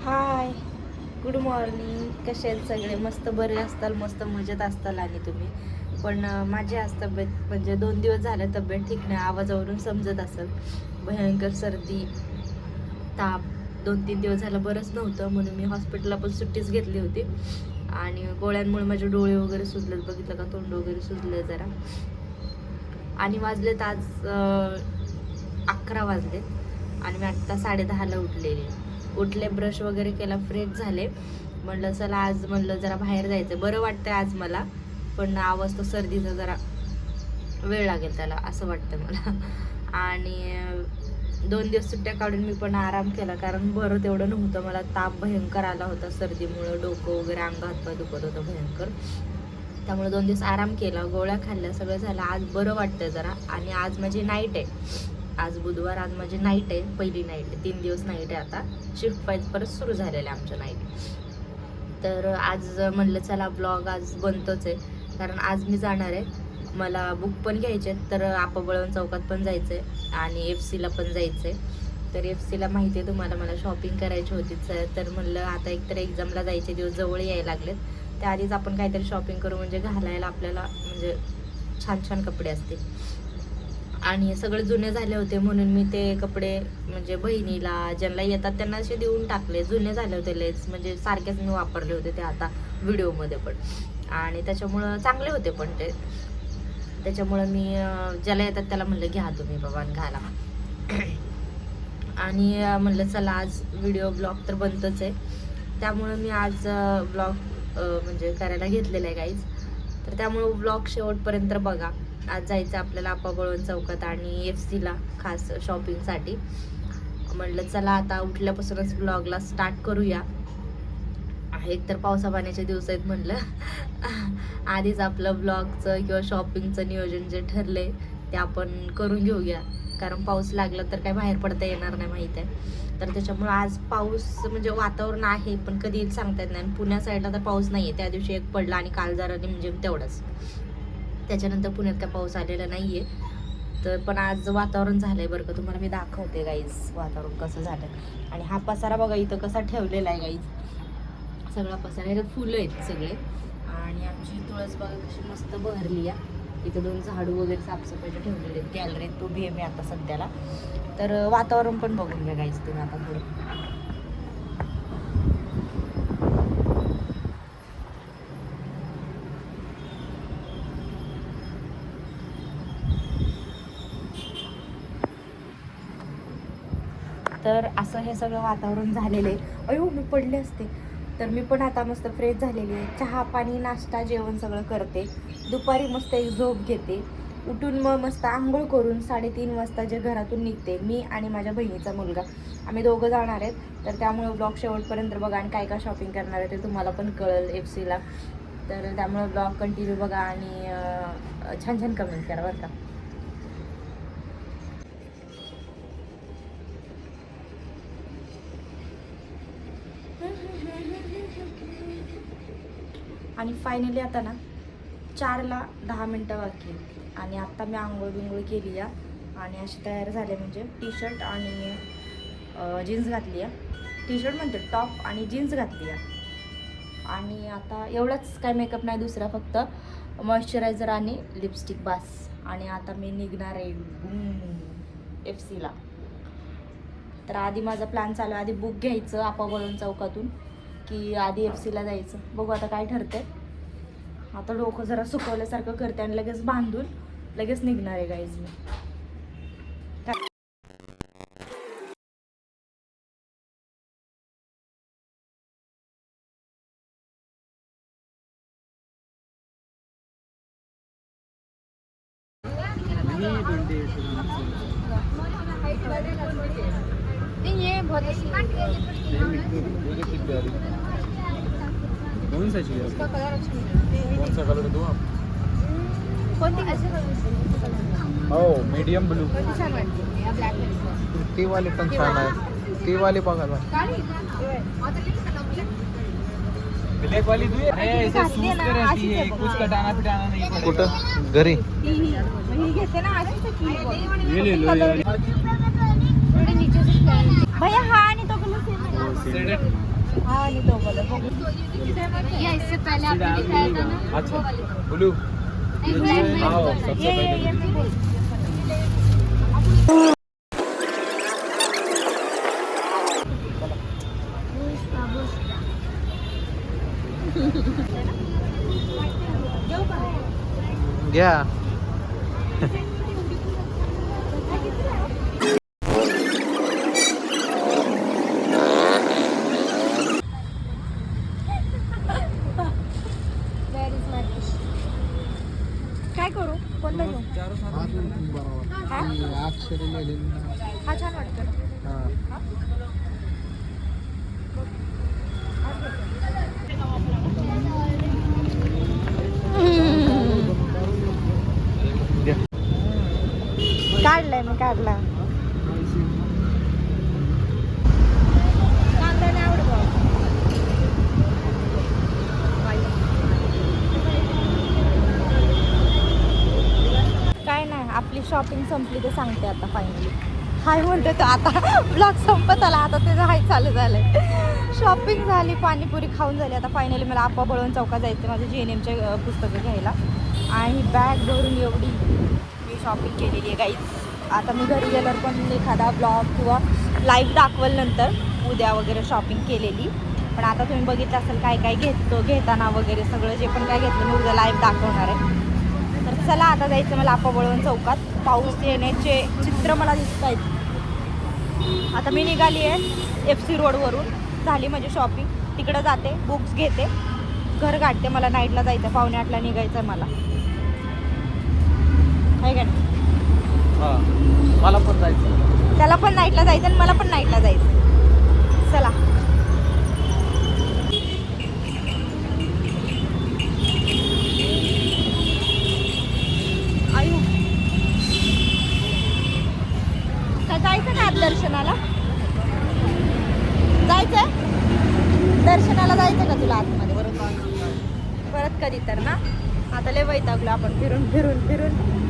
हाय, good morning. कसे आहेत सगळे? मस्त बरे असताल, मस्त मजेत असताल. आणि तुम्ही पण माझी आज तब्येत म्हणजे 2 दिवस झाले तब्येत ठीक नाही. आवाजावरून समजत असेल, भयंकर सर्दी ताप 2-3 दिवस झालं बरंच नव्हतं, म्हणून मी हॉस्पिटलला पण सुट्टीच घेतली होती. आणि गोळ्यांमुळे माझे डोळे वगैरे सुजलेत, बघितलं का, तोंड वगैरे सुजले जरा. आणि वाजलेत आज 11 वाजलेत आणि मी आत्ता 10:30ला उठले, ब्रश वगैरे केला, फ्रेश झाले. म्हणलं चला आज जरा बाहेर जायचं. बरं वाटतंय आज मला, पण आवाज तो सर्दीचा जरा वेळ लागेल त्याला असं वाटतं मला. आणि 2 दिवस सुट्ट्या काढून मी पण आराम केला, कारण बरं तेवढं नव्हतं. मला ताप भयंकर आला होता सर्दीमुळं, डोकं वगैरे अंग हातपाय दुखत होतं भयंकर. त्यामुळे 2 दिवस आराम केला, गोळ्या खाल्ल्या, सगळं झालं. आज बरं वाटतंय जरा. आणि आज माझी नाईट आहे, आज बुधवार, आज माझी नाईट आहे, पहिली नाईट आहे. 3 दिवस नाईट आहे. आता शिफ्ट वाईज परत सुरू झालेलं आहे आमच्या नाईट. तर आज म्हणलं चला ब्लॉग आज बनतोच आहे, कारण आज मी जाणार आहे. मला बुक पण घ्यायचे आहेत, तर आपाबळवण चौकात पण जायचं आहे आणि FCला पण जायचं आहे. तर FCला माहिती आहे तुम्हाला, मला शॉपिंग करायची होतीच. तर म्हणलं आता एकतर एक्झामला जायचे दिवस जवळ यायला लागलेत, त्याआधीच आपण काहीतरी शॉपिंग करू, म्हणजे घालायला आपल्याला म्हणजे छान छान कपडे असतील. आणि सगळे जुने झाले होते, म्हणून मी ते कपडे म्हणजे बहिणीला ज्यांना येतात त्यांना असे देऊन टाकले. जुने झाले होते लेस, म्हणजे सारखेच मी वापरले होते ते आता व्हिडिओमध्ये पण. आणि त्याच्यामुळं चांगले होते पण ते, त्याच्यामुळं मी ज्याला येतात त्याला म्हणलं घ्या तुम्ही बाबा आणि घाला. आणि म्हणलं चला आज व्हिडिओ ब्लॉग तर बनतोच आहे, त्यामुळं मी आज ब्लॉग म्हणजे करायला घेतलेलं आहे गाईज. तर त्यामुळं ब्लॉग शेवटपर्यंत बघा. आज जायचं आपल्याला आपाबळवण चौकात आणि FCला खास शॉपिंगसाठी. म्हटलं चला आता उठल्यापासूनच ब्लॉगला स्टार्ट करूया. एक तर पावसा पाण्याचे दिवस आहेत, म्हटलं आधीच आपलं ब्लॉगचं किंवा शॉपिंगचं नियोजन जे ठरले ते आपण करून घेऊया, कारण पाऊस लागला तर काय बाहेर पडता येणार नाही माहीत आहे. तर त्याच्यामुळं आज पाऊस म्हणजे वातावरण आहे, पण कधी येईल सांगता येत नाही. आणि पुण्या साईडला तर पाऊस नाही आहे, त्या दिवशी एक पडला आणि काल जरा म्हणजे तेवढंच, त्याच्यानंतर पुण्यात काय पाऊस आलेला नाही आहे. तर पण आज वातावरण झालं आहे बरं का, तुम्हाला मी दाखवते गाईज वातावरण कसं झालं. आणि हा पसारा बघा इथं कसा ठेवलेला आहे गाईज, सगळा पसारा, ह्याच्यात फुलं आहेत सगळे. आणि आमची तुळस बघा कशी मस्त बहरली आहे. इथं 2 झाडू वगैरे साफसफाईचे ठेवलेले आहेत. गॅलरीत उभी आहे मी आता सध्याला. तर वातावरण पण बघून घ्या गाईज तुम्ही आता थोडं. तर असं हे सगळं वातावरण झालेलं आहे. अयो मी पडले असते. तर मी पण आता मस्त फ्रेश झालेली आहे, चहा पाणी नाश्ता जेवण सगळं करते. दुपारी मस्त एक झोप घेते, उठून मग मस्त आंघोळ करून 3:30 वाजता जे घरातून निघते. मी आणि माझ्या बहिणीचा मुलगा, आम्ही दोघं जाणार आहेत. तर त्यामुळे ब्लॉग शेवटपर्यंत बघा, आणि काय काय शॉपिंग करणार आहे ते तुम्हाला पण कळेल FCला. तर त्यामुळे ब्लॉग कंटिन्यू बघा आणि छान छान कमेंट करा बरं का. आणि फायनली आता ना 4ला 10 मिनटं बाकी आहेत. आणि आत्ता मी आंघोळ बिंघोळ केली आहे आणि अशी तयार झाले, म्हणजे टी-शर्ट आणि जीन्स घातली आहे. टी-शर्ट म्हणते टॉप आणि जीन्स घातली आहे. आणि आता एवढंच, काय मेकअप नाही दुसरा, फक्त मॉइश्चरायझर आणि लिपस्टिक बस. आणि आता मी निघणार आहे FCला. तर आधी माझा प्लॅन चालू आहे, आधी बुक घ्यायचं आपाबळवण चौकातून की आधी FCला जायचं. बघू आता काय ठरते. आता डोकं जरा सुकवल्यासारखं करते आणि लगेच बांधून लगेच निघणार आहे गाईज मी. कौन सा चाहिए? इसका कलर अच्छा है। कौन सा कलर दूँ आप? हो मीडियम ब्लू. ती वाली पण छान आहे, ती वाली बघा ना. ब्लैक वाली दूँ? अरे ऐसे सूज पे रहती है, कुछ कटाना पिटाना नहीं पड़ेगा. कुठं? घरी ही घेते ना ये ले लो यार. भैया हा आणि तो कलर सेम आहे. हा आणि तो कलर बघू. या इससे पहले आपने दिखाया था ना अच्छा वो वाले ब्लू एक लाइन में हाँ, दो। सबसे ये पहले मैं बोल. घ्या. काय करू कोणता घेऊ हा? हा छान वाटतं. काढलाय मी काढला. कांदा नाही आवडत बाबा. काय नाही आपली शॉपिंग संपली ते सांगते आता फायनली. हाय म्हणते तो आता ब्लॉग संपत आला आता त्याचं हाय चालू झालंय. शॉपिंग झाली पाणीपुरी खाऊन झाली आता फायनली मला आप्पा बळवंत चौकात जायचं माझं GNMचे पुस्तकं घ्यायला आणि बॅग भरून एवढी मी शॉपिंग केलेली आहे गाईज. आता मी घरी गेल्यावर पण एखादा ब्लॉग किंवा लाईव्ह दाखवल नंतर उद्या वगैरे शॉपिंग केलेली. पण आता तुम्ही बघितलं असेल काय काय घेताना वगैरे सगळं जे पण काय घेतलं मी उद्या लाईव्ह दाखवणार आहे. तर चला आता जायचं मला आप्पा बळवंत चौकात. पाऊस येण्याचे चित्र मला दिसत आहेत. आता मी निघाली आहे FC रोडवरून. झाली माझी शॉपिंग. तिकडं जाते बुक्स घेते घर गाठते. मला नाईटला जायचं 7:45ला निघायचं आहे मला. आहे का नाही? मला पण जायचं. त्याला पण नाईटला जायचं आणि मला पण नाईटला जायचं. चला आयु का जायचं ना आज दर्शनाला? जायचंय दर्शनाला जायचं का तुला आतमध्ये? परत कधी तर ना. आता लय वैतागलो आपण फिरून फिरून फिरून.